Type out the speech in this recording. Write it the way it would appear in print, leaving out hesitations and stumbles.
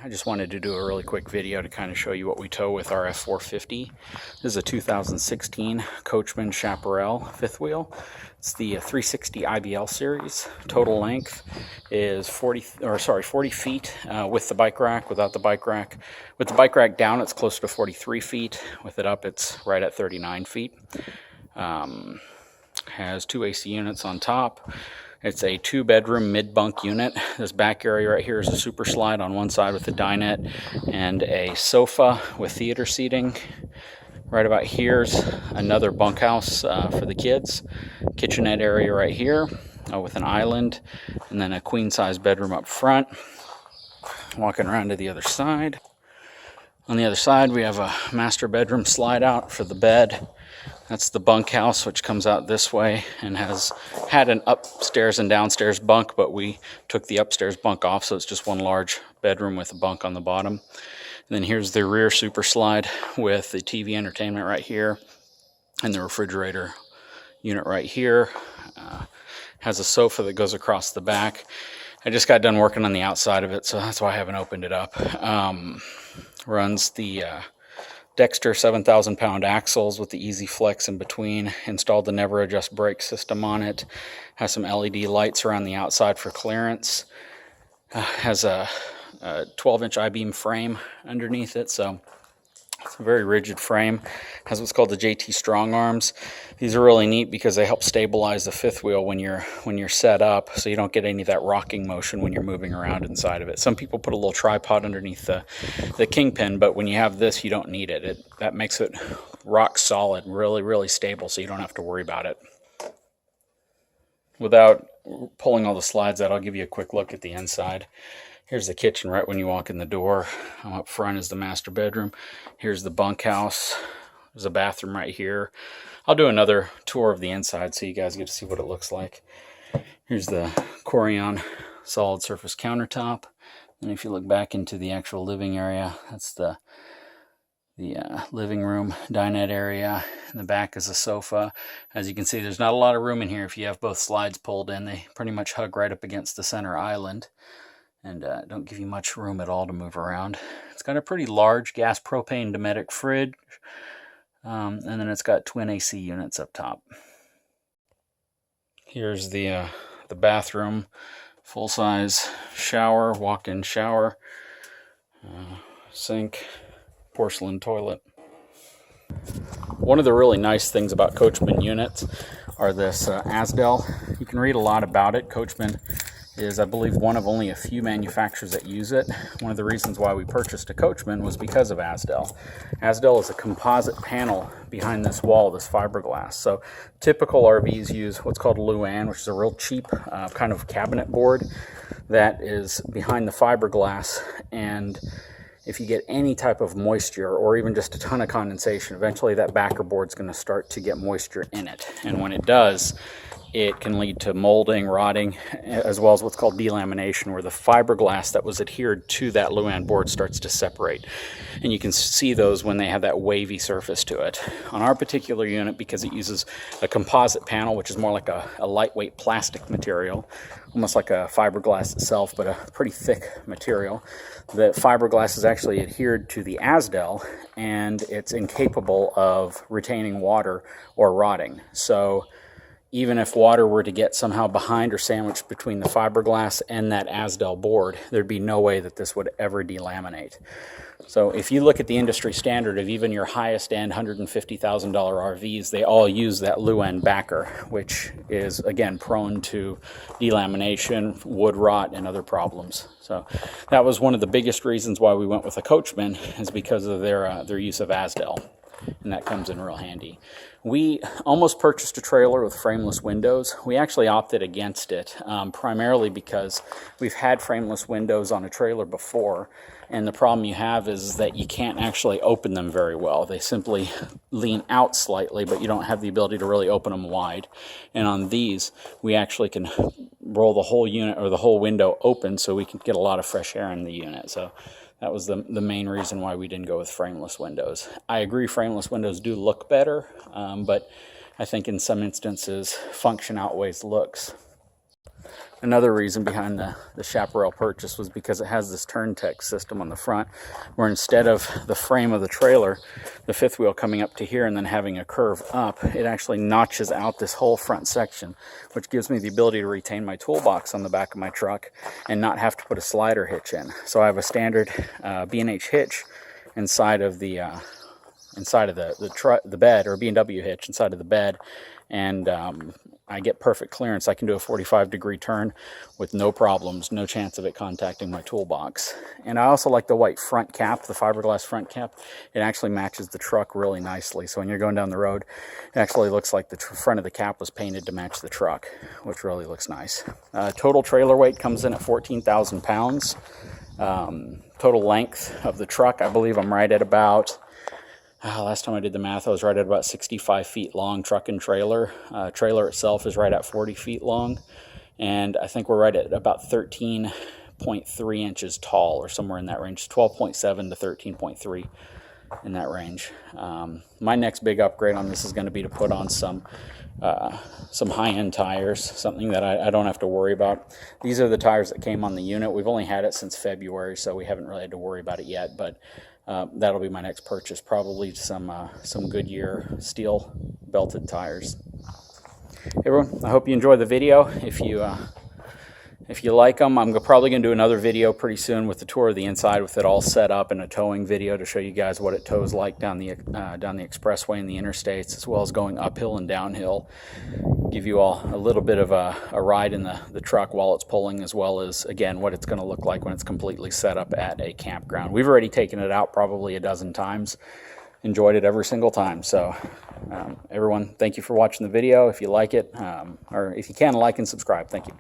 I just wanted to do a really quick video to kind of show you what we tow with our F450. This is a 2016 Coachman Chaparral fifth wheel. It's the 360 IBL series. Total length is 40 feet with the bike rack. Without the bike rack, with the bike rack down, it's closer to 43 feet. With it up, it's right at 39 feet. Has two AC units on top. It's a 2-bedroom mid-bunk unit. This back area right here is a super slide on one side with a dinette and a sofa with theater seating. Right about here's another bunkhouse for the kids. Kitchenette area right here with an island, and then a queen-size bedroom up front. Walking around to the other side. On the other side, we have a master bedroom slide out for the bed. That's the bunkhouse, which comes out this way and has had an upstairs and downstairs bunk, but we took the upstairs bunk off, so it's just one large bedroom with a bunk on the bottom. And then here's the rear super slide with the TV entertainment right here and the refrigerator unit right here. Has a sofa that goes across the back. I just got done working on the outside of it, so that's why I haven't opened it up. Runs the Dexter 7,000 pound axles with the Easy Flex in between. Installed the never adjust brake system on it. Has some LED lights around the outside for clearance. Has a 12-inch I-beam frame underneath it, so it's a very rigid frame. Has what's called the JT Strong Arms. These are really neat because they help stabilize the fifth wheel when you're set up, so you don't get any of that rocking motion when you're moving around inside of it. Some people put a little tripod underneath the kingpin, but when you have this, you don't need it. That makes it rock solid, really stable, so you don't have to worry about it. Without pulling all the slides out, I'll give you a quick look at the inside. Here's the kitchen right when you walk in the door. Up front is the master bedroom. Here's the bunkhouse. There's a bathroom right here. I'll do another tour of the inside so you guys get to see what it looks like. Here's the Corian solid surface countertop. And if you look back into the actual living area, that's the living room, dinette area. In the back is a sofa. As you can see, there's not a lot of room in here if you have both slides pulled in. They pretty much hug right up against the center island and don't give you much room at all to move around. It's got a pretty large gas propane Dometic fridge, and then it's got twin AC units up top. Here's the bathroom, full-size shower, walk-in shower, sink, porcelain toilet. One of the really nice things about Coachman units are this Asdel. You can read a lot about it. Coachman is, I believe, one of only a few manufacturers that use it. One of the reasons why we purchased a Coachman was because of Asdel. Asdel is a composite panel behind this wall, this fiberglass. So typical RVs use what's called Luan, which is a real cheap kind of cabinet board that is behind the fiberglass, and if you get any type of moisture or even just a ton of condensation, eventually that backer board's going to start to get moisture in it. And when it does, it can lead to molding, rotting, as well as what's called delamination, where the fiberglass that was adhered to that Luan board starts to separate. And you can see those when they have that wavy surface to it. On our particular unit, because it uses a composite panel, which is more like a lightweight plastic material, almost like a fiberglass itself, but a pretty thick material, the fiberglass is actually adhered to the Asdel, and it's incapable of retaining water or rotting. So even if water were to get somehow behind or sandwiched between the fiberglass and that Asdel board, there'd be no way that this would ever delaminate. So if you look at the industry standard of even your highest end $150,000 RVs, they all use that Luan backer, which is, again, prone to delamination, wood rot, and other problems. So that was one of the biggest reasons why we went with a Coachman, is because of their use of Asdel. And that comes in real handy. We almost purchased a trailer with frameless windows. We actually opted against it, primarily because we've had frameless windows on a trailer before, and the problem you have is that you can't actually open them very well. They simply lean out slightly, but you don't have the ability to really open them wide. And on these, we actually can roll the whole unit or the whole window open so we can get a lot of fresh air in the unit. So that was the main reason why we didn't go with frameless windows. I agree frameless windows do look better, but I think in some instances function outweighs looks. Another reason behind the Chaparral purchase was because it has this turn tech system on the front, where instead of the frame of the trailer, the fifth wheel coming up to here and then having a curve up, it actually notches out this whole front section, which gives me the ability to retain my toolbox on the back of my truck and not have to put a slider hitch in. So I have a standard B&H hitch inside of the bed, or B&W hitch inside of the bed, and I get perfect clearance. I can do a 45-degree turn with no problems, no chance of it contacting my toolbox. And I also like the white front cap, the fiberglass front cap. It actually matches the truck really nicely. So when you're going down the road, it actually looks like the front of the cap was painted to match the truck, which really looks nice. Total trailer weight comes in at 14,000 pounds. Total length of the truck, I believe I'm right at about... last time I did the math, I was right at about 65 feet long, truck and trailer. Trailer itself is right at 40 feet long. And I think we're right at about 13.3 inches tall, or somewhere in that range, 12.7 to 13.3 in that range. My next big upgrade on this is going to be to put on some high-end tires, something that I don't have to worry about. These are the tires that came on the unit. We've only had it since February, so we haven't really had to worry about it yet, but that'll be my next purchase, probably some Goodyear steel belted tires. Hey everyone, I hope you enjoyed the video. If you like them, I'm probably going to do another video pretty soon with the tour of the inside, with it all set up, and a towing video to show you guys what it tows like down the expressway and the interstates, as well as going uphill and downhill. Give you all a little bit of a ride in the truck while it's pulling, as well as, again, what it's going to look like when it's completely set up at a campground. We've already taken it out probably a dozen times. Enjoyed it every single time. So everyone, thank you for watching the video. If you like it, or if you can, like and subscribe. Thank you.